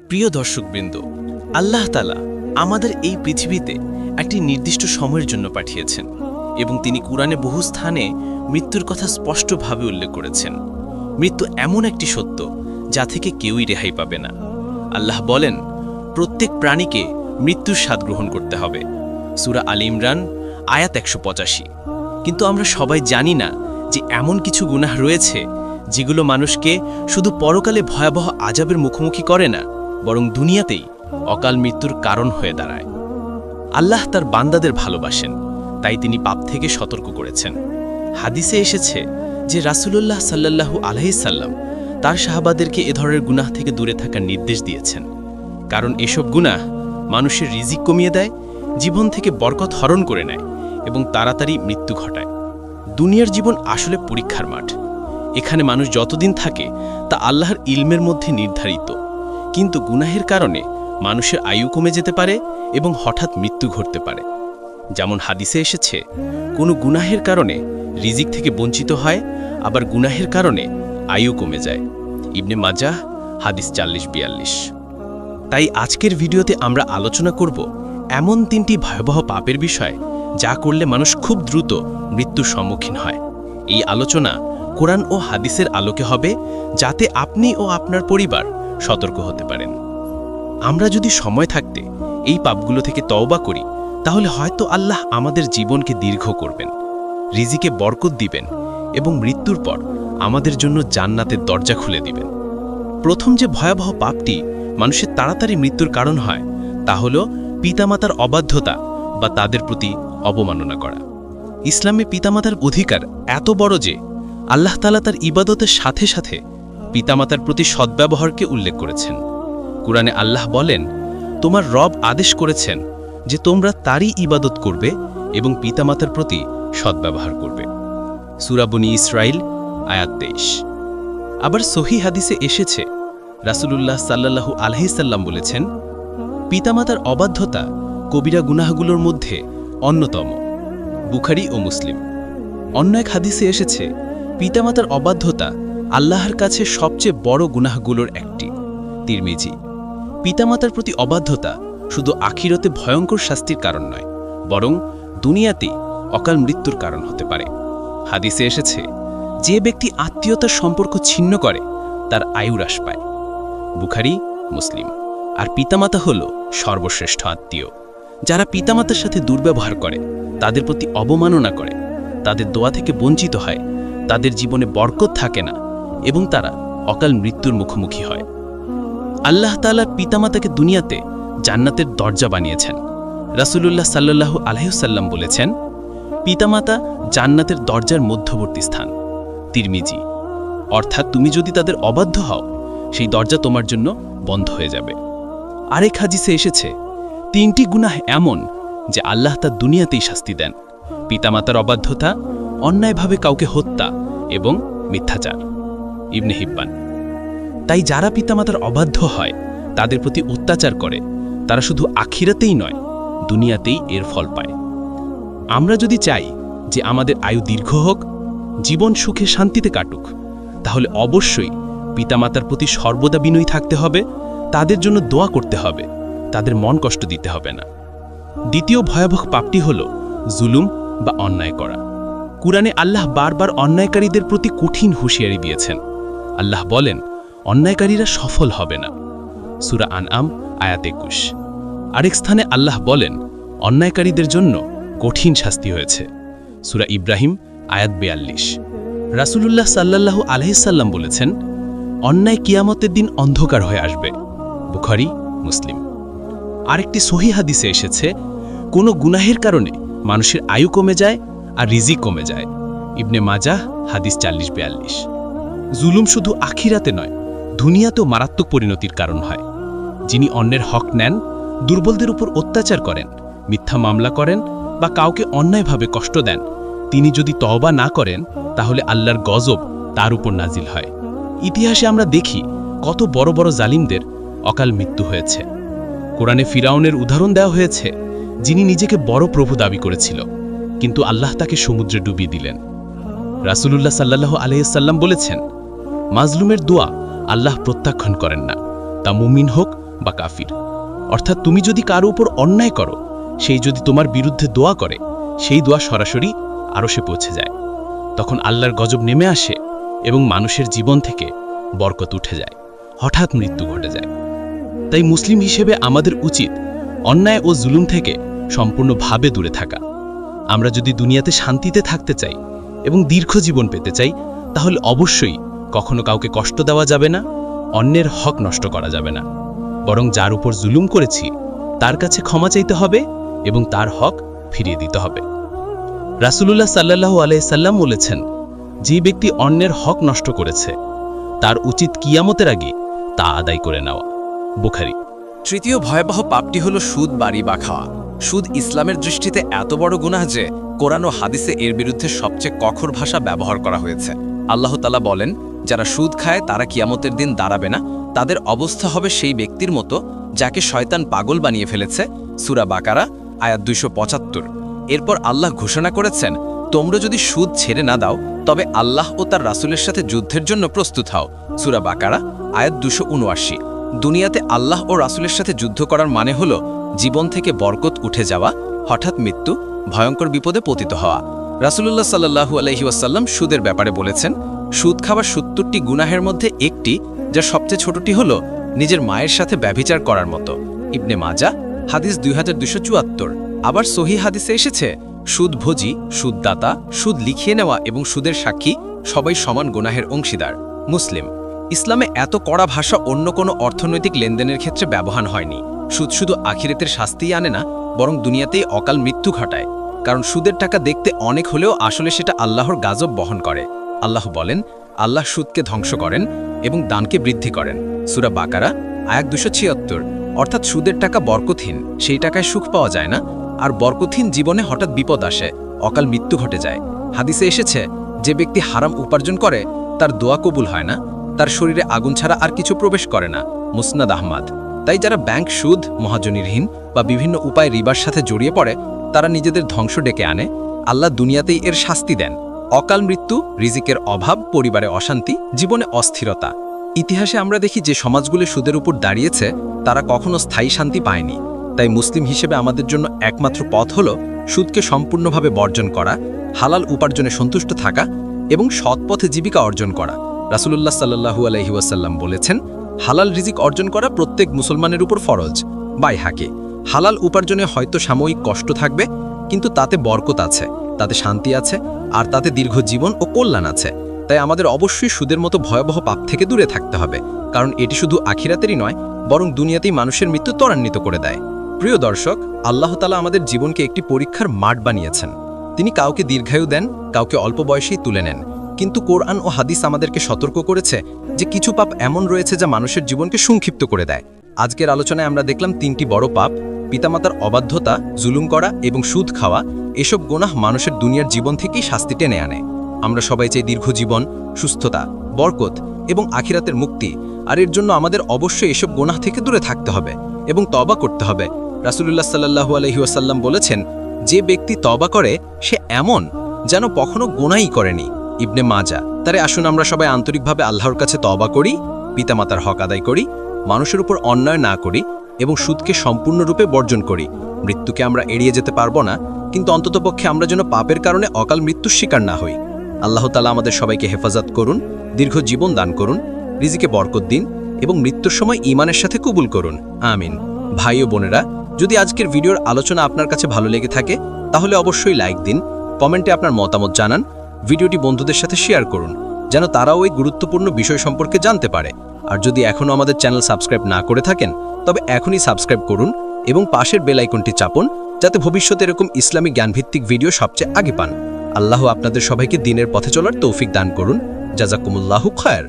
প্রিয় দর্শকবৃন্দ, আল্লাহ তাআলা আমাদের এই পৃথিবীতে একটি নির্দিষ্ট সময়ের জন্য পাঠিয়েছেন এবং তিনি কুরআনে বহু স্থানে মৃত্যুর কথা স্পষ্টভাবে উল্লেখ করেছেন। মৃত্যু এমন একটি সত্য যা থেকে কেউই রেহাই পাবে না। আল্লাহ বলেন, প্রত্যেক প্রাণীকে মৃত্যুর স্বাদ গ্রহণ করতে হবে। সূরা আল ইমরান আয়াত ১৮৫। কিন্তু আমরা সবাই জানি না যে এমন কিছু গুনাহ রয়েছে যেগুলো মানুষকে শুধু পরকালে ভয়াবহ আযাবের মুখোমুখি করে না, বরং দুনিয়াতেই অকাল মৃত্যুর কারণ হয়ে দাঁড়ায়। আল্লাহ তার বান্দাদের ভালোবাসেন, তাই তিনি পাপ থেকে সতর্ক করেছেন। হাদিসে এসেছে যে রাসূলুল্লাহ সাল্লাল্লাহু আলাইহি সাল্লাম তার সাহাবাদেরকে এ ধরনের গুনাহ থেকে দূরে থাকার নির্দেশ দিয়েছেন, কারণ এসব গুনাহ মানুষের রিজিক কমিয়ে দেয়, জীবন থেকে বরকত হরণ করে নেয় এবং তাড়াতাড়ি মৃত্যু ঘটায়। দুনিয়ার জীবন আসলে পরীক্ষার মাঠ। এখানে মানুষ যতদিন থাকে তা আল্লাহর ইলমের মধ্যে নির্ধারিত, কিন্তু গুনাহের কারণে মানুষের আয়ু কমে যেতে পারে এবং হঠাৎ মৃত্যু ঘটতে পারে। যেমন হাদিসে এসেছে, কোনো গুনাহের কারণে রিজিক থেকে বঞ্চিত হয়, আবার গুনাহের কারণে আয়ু কমে যায়। ইবনে মাজাহ হাদিস ৪০-৪২। তাই আজকের ভিডিওতে আমরা আলোচনা করব এমন ৩টি ভয়াবহ পাপের বিষয় যা করলে মানুষ খুব দ্রুত মৃত্যুর সম্মুখীন হয়। এই আলোচনা কোরআন ও হাদিসের আলোকে হবে, যাতে আপনি ও আপনার পরিবার সতর্ক হতে পারেন। আমরা যদি সময় থাকতে এই পাপগুলো থেকে তওবা করি, তাহলে হয়তো আল্লাহ আমাদের জীবনকে দীর্ঘ করবেন, রিজিকে বরকত দিবেন এবং মৃত্যুর পর আমাদের জন্য জান্নাতের দরজা খুলে দিবেন। প্রথম যে ভয়াবহ পাপটি মানুষের তাড়াতাড়ি মৃত্যুর কারণ হয়, তা হল পিতামাতার অবাধ্যতা বা তাদের প্রতি অবমাননা করা। ইসলামে পিতামাতার অধিকার এত বড় যে আল্লাহ তাআলা তার ইবাদতের সাথে সাথে পিতামাতার প্রতি সদ্ব্যবহারকে উল্লেখ করেছেন। কুরআনে আল্লাহ বলেন, তোমার রব আদেশ করেছেন যে তোমরা তারই ইবাদত করবে এবং পিতামাতার প্রতি সদ্ব্যবহার করবে। সূরা বনী ইসরাইল আয়াত ২৩। আবার সহিহ হাদিসে এসেছে, রাসূলুল্লাহ সাল্লাল্লাহু আলাইহি সাল্লাম বলেছেন, পিতামাতার অবাধ্যতা কবিরা গুনাহগুলোর মধ্যে অন্যতম। বুখারী ও মুসলিম। অন্য এক হাদিসে এসেছে, পিতামাতার অবাধ্যতা আল্লাহর কাছে সবচেয়ে বড় গুনাহগুলোর একটি। তিরমিজি। পিতামাতার প্রতি অবাধ্যতা শুধু আখিরাতে ভয়ঙ্কর শাস্তির কারণ নয়, বরং দুনিয়াতেই অকাল মৃত্যুর কারণ হতে পারে। হাদিসে এসেছে, যে ব্যক্তি আত্মীয়তার সম্পর্ক ছিন্ন করে তার আয়ু হ্রাস পায়। বুখারী, মুসলিম। আর পিতামাতা হল সর্বশ্রেষ্ঠ আত্মীয়। যারা পিতামাতার সাথে দুর্ব্যবহার করে, তাদের প্রতি অবমাননা করে, তাদের দোয়া থেকে বঞ্চিত হয়, তাদের জীবনে বরকত থাকে না এবং তারা অকাল মৃত্যুর মুখোমুখি হয়। আল্লাহ তাআলা পিতামাতাকে দুনিয়াতে জান্নাতের দরজা বানিয়েছেন। রাসূলুল্লাহ সাল্লাল্লাহু আলাইহি সাল্লাম বলেছেন, পিতামাতা জান্নাতের দরজার মধ্যবর্তী স্থান। তিরমিজি। অর্থাৎ তুমি যদি তাদের অবাধ্য হও, সেই দরজা তোমার জন্য বন্ধ হয়ে যাবে। আরেক হাদিসে এসেছে, ৩টি গুনাহ এমন যে আল্লাহ তা দুনিয়াতেই শাস্তি দেন: পিতামাতার অবাধ্যতা, অন্যায়ভাবে কাউকে হত্যা এবং মিথ্যাচার। ইবনে হিব্বান। তাই যারা পিতামাতার অবাধ্য হয়, তাদের প্রতি অত্যাচার করে, তারা শুধু আখিরাতেই নয়, দুনিয়াতেই এর ফল পায়। আমরা যদি চাই যে আমাদের আয়ু দীর্ঘ হোক, জীবন সুখে শান্তিতে কাটুক, তাহলে অবশ্যই পিতামাতার প্রতি সর্বদা বিনয়ী থাকতে হবে, তাদের জন্য দোয়া করতে হবে, তাদের মন কষ্ট দিতে হবে না। দ্বিতীয় ভয়াবহ পাপটি হল জুলুম বা অন্যায় করা। কুরআনে আল্লাহ বারবার অন্যায়কারীদের প্রতি কঠিন হুঁশিয়ারি দিয়েছেন। আল্লাহ বলেন, অন্যায়কারীরা সফল হবে না। সূরা আনআম আয়াত ২১। আরেক স্থানে আল্লাহ বলেন, অন্যায়কারীদের জন্য কঠিন শাস্তি হয়েছে। সূরা ইব্রাহিম আয়াত ৪২। রাসূলুল্লাহ সাল্লাল্লাহু আলাইহি সাল্লাম বলেছেন, অন্যায় কিয়ামতের দিন অন্ধকার হয়ে আসবে। বুখারী, মুসলিম। আরেকটি সহিহ হাদিসে এসেছে, কোনো গুনাহের কারণে মানুষের আয়ু কমে যায় আর রিজিক কমে যায়। ইবনে মাজাহ হাদিস ৪০-৪২। জুলুম শুধু আখিরাতে নয়, দুনিয়াতেও মারাত্মক পরিণতির কারণ হয়। যিনি অন্যের হক নেন, দুর্বলদের উপর অত্যাচার করেন, মিথ্যা মামলা করেন বা কাউকে অন্যায়ভাবে কষ্ট দেন, তিনি যদি তওবা না করেন, তাহলে আল্লাহর গজব তার উপর নাজিল হয়। ইতিহাসে আমরা দেখি কত বড় বড় জালিমদের অকাল মৃত্যু হয়েছে। কোরআনে ফিরাউনের উদাহরণ দেওয়া হয়েছে, যিনি নিজেকে বড় প্রভু দাবি করেছিল, কিন্তু আল্লাহ তাকে সমুদ্রে ডুবিয়ে দিলেন। রাসূলুল্লাহ সাল্লাল্লাহু আলাইহি সাল্লাম বলেছেন, মাজলুমের দোয়া আল্লাহ প্রত্যাখ্যান করেন না, তা মুমিন হোক বা কাফির। অর্থাৎ তুমি যদি কারো উপর অন্যায় করো, সেই যদি তোমার বিরুদ্ধে দোয়া করে, সেই দোয়া সরাসরি আরশে পৌঁছে যায়। তখন আল্লাহর গজব নেমে আসে এবং মানুষের জীবন থেকে বরকত উঠে যায়, হঠাৎ মৃত্যু ঘটে যায়। তাই মুসলিম হিসেবে আমাদের উচিত অন্যায় ও জুলুম থেকে সম্পূর্ণভাবে দূরে থাকা। আমরা যদি দুনিয়াতে শান্তিতে থাকতে চাই এবং দীর্ঘ জীবন পেতে চাই, তাহলে অবশ্যই কখনো কাউকে কষ্ট দেওয়া যাবে না, অন্যের হক নষ্ট করা যাবে না। বরং যার উপর জুলুম করেছি তার কাছে ক্ষমা চাইতে হবে এবং তার হক ফিরিয়ে দিতে হবে। রাসূলুল্লাহ সাল্লাল্লাহু আলাইহি সাল্লাম বলেছেন, যে ব্যক্তি অন্যের হক নষ্ট করেছে তার উচিত কিয়ামতের আগে তা আদায় করে নেওয়া। বুখারী। তৃতীয় ভয়াবহ পাপটি হলো সুদ বাড়ি বা খাওয়া। সুদ ইসলামের দৃষ্টিতে এত বড় গুনাহ যে কোরআন ও হাদিসে এর বিরুদ্ধে সবচেয়ে কঠোর ভাষা ব্যবহার করা হয়েছে। আল্লাহ তাআলা বলেন, যারা সুদ খায় তারা কিয়ামতের দিন দাঁড়াবে না, তাদের অবস্থা হবে সেই ব্যক্তির মতো যাকে শয়তান পাগল বানিয়ে ফেলেছে। সূরা বাকারা আয়াত 275। এরপর আল্লাহ ঘোষণা করেছেন, তোমরা যদি সুদ ছেড়ে না দাও তবে আল্লাহ ও তার রাসূলের সাথে যুদ্ধের জন্য প্রস্তুত হও। সূরা বাকারা আয়াত 279। দুনিয়াতে আল্লাহ ও রাসূলের সাথে যুদ্ধ করার মানে হলো জীবন থেকে বরকত উঠে যাওয়া, হঠাৎ মৃত্যু, ভয়ঙ্কর বিপদে পতিত হওয়া। রাসূলুল্লাহ সাল্লাল্লাহু আলাইহি ওয়াসাল্লাম সুদের ব্যাপারে বলেছেন, সুদ খাওয়ার ৭০টি গুনাহের মধ্যে একটি, যার সবচেয়ে ছোটটি হলো নিজের মায়ের সাথে ব্যভিচার করার মতো। ইবনে মাজাহ হাদিস 2274। আবার সহিহ হাদিসে এসেছে, সুদভোজী, সুদদাতা, সুদ লিখিয়ে নেওয়া এবং সুদের সাক্ষী সবাই সমান গুনাহের অংশীদার। মুসলিম। ইসলামে এত কড়া ভাষা অন্য কোনো অর্থনৈতিক লেনদেনের ক্ষেত্রে ব্যবহার হয়নি। সুদ শুধু আখিরাতের শাস্তিই আনে না, বরং দুনিয়াতেই অকাল মৃত্যু ঘটায়। কারণ সুদের টাকা দেখতে অনেক হলেও আসলে সেটা আল্লাহর গাজব বহন করে। আল্লাহ বলেন, আল্লাহ সুদকে ধ্বংস করেন এবং দানকে বৃদ্ধি করেন। সূরা বাকারা আয়াত 276। অর্থাৎ সুদের টাকা বরকতহীন, সেই টাকায় সুখ পাওয়া যায় না, আর বরকতহীন জীবনে হঠাৎ বিপদ আসে, অকাল মৃত্যু ঘটে যায়। হাদিসে এসেছে, যে ব্যক্তি হারাম উপার্জন করে তার দোয়া কবুল হয় না, তার শরীরে আগুন ছাড়া আর কিছু প্রবেশ করে না। মুসনাদ আহমদ। তাই যারা ব্যাংক সুদ, মহাজনী ঋণ বা বিভিন্ন উপায় রিবার সাথে জড়িয়ে পড়ে, তারা নিজেদের ধ্বংস ডেকে আনে। আল্লাহ দুনিয়াতেই এর শাস্তি দেন। অকাল মৃত্যু, রিজিকের অভাব, পরিবারে অশান্তি, জীবনে অস্থিরতা। ইতিহাসে আমরা দেখি যে সমাজগুলো সুদের উপর দাঁড়িয়েছে তারা কখনো স্থায়ী শান্তি পায়নি। তাই মুসলিম হিসেবে আমাদের জন্য একমাত্র পথ হলো সুদকে সম্পূর্ণভাবে বর্জন করা, হালাল উপার্জনে সন্তুষ্ট থাকা এবং সৎ পথে জীবিকা অর্জন করা। রাসূলুল্লাহ সাল্লাল্লাহু আলাইহি ওয়াসাল্লাম বলেছেন, হালাল রিজিক অর্জন করা প্রত্যেক মুসলমানের উপর ফরজ। বাইহাকি। হালাল উপার্জনে হয়তো সাময়িক কষ্ট থাকবে, কিন্তু তাতে বরকত আছে, তাতে শান্তি আছে, আর তাতে দীর্ঘ জীবন ও কল্যাণ আছে। তাই আমাদের অবশ্যই সুদের মতো ভয়াবহ পাপ থেকে দূরে থাকতে হবে, কারণ এটি শুধু আখিরাতেরই নয়, বরং দুনিয়াতেই মানুষের মৃত্যু ত্বরান্বিত করে দেয়। প্রিয় দর্শক, আল্লাহ তাআলা আমাদের জীবনকে একটি পরীক্ষার মাঠ বানিয়েছেন। তিনি কাউকে দীর্ঘায়ু দেন, কাউকে অল্প বয়সেই তুলে নেন। কিন্তু কোরআন ও হাদিস আমাদেরকে সতর্ক করেছে যে কিছু পাপ এমন রয়েছে যা মানুষের জীবনকে সংক্ষিপ্ত করে দেয়। আজকের আলোচনায় আমরা দেখলাম 3টি বড় পাপ: পিতামাতার অবাধ্যতা, জুলুম করা এবং সুদ খাওয়া। এসব গুনাহ মানুষের দুনিয়ার জীবন থেকেই শাস্তি টেনে আনে। আমরা সবাই চাই দীর্ঘ জীবন, সুস্থতা, বরকত এবং আখিরাতের মুক্তি, আর এর জন্য আমাদের অবশ্যই এসব গুনাহ থেকে দূরে থাকতে হবে এবং তওবা করতে হবে। রাসূলুল্লাহ সাল্লাল্লাহু আলাইহি ওয়াসাল্লাম বলেছেন, যে ব্যক্তি তওবা করে সে এমন যেন কখনো গুনাহই করেনি। ইবনে মাজাহ। তারে আসুন আমরা সবাই আন্তরিকভাবে আল্লাহর কাছে তওবা করি, পিতামাতার হক আদায় করি, মানুষের উপর অন্যায় না করি এবং সুদকে সম্পূর্ণরূপে বর্জন করি। মৃত্যুকে আমরা এড়িয়ে যেতে পারবো না, কিন্তু অন্ততপক্ষে আমরা যেন পাপের কারণে অকাল মৃত্যুর শিকার না হই। আল্লাহ তাআলা আমাদের সবাইকে হেফাজত করুন, দীর্ঘ জীবন দান করুন, রিজিকে বরকত দিন এবং মৃত্যুর সময় ঈমানের সাথে কবুল করুন। আমিন। ভাই ও বোনেরা, যদি আজকের ভিডিওর আলোচনা আপনার কাছে ভালো লেগে থাকে তাহলে অবশ্যই লাইক দিন, কমেন্টে আপনার মতামত জানান, ভিডিওটি বন্ধুদের সাথে শেয়ার করুন যেন তারাও এই গুরুত্বপূর্ণ বিষয় সম্পর্কে জানতে পারে। আর যদি এখনও আমাদের চ্যানেল সাবস্ক্রাইব না করে থাকেন তবে এখনই সাবস্ক্রাইব করুন এবং পাশের বেল আইকনটি চাপুন যাতে ভবিষ্যতে এরকম ইসলামিক জ্ঞানভিত্তিক ভিডিও সবচেয়ে আগে পান। আল্লাহ আপনাদের সবাইকে দ্বীনের পথে চলার তৌফিক দান করুন। জাযাকুমুল্লাহু খায়র।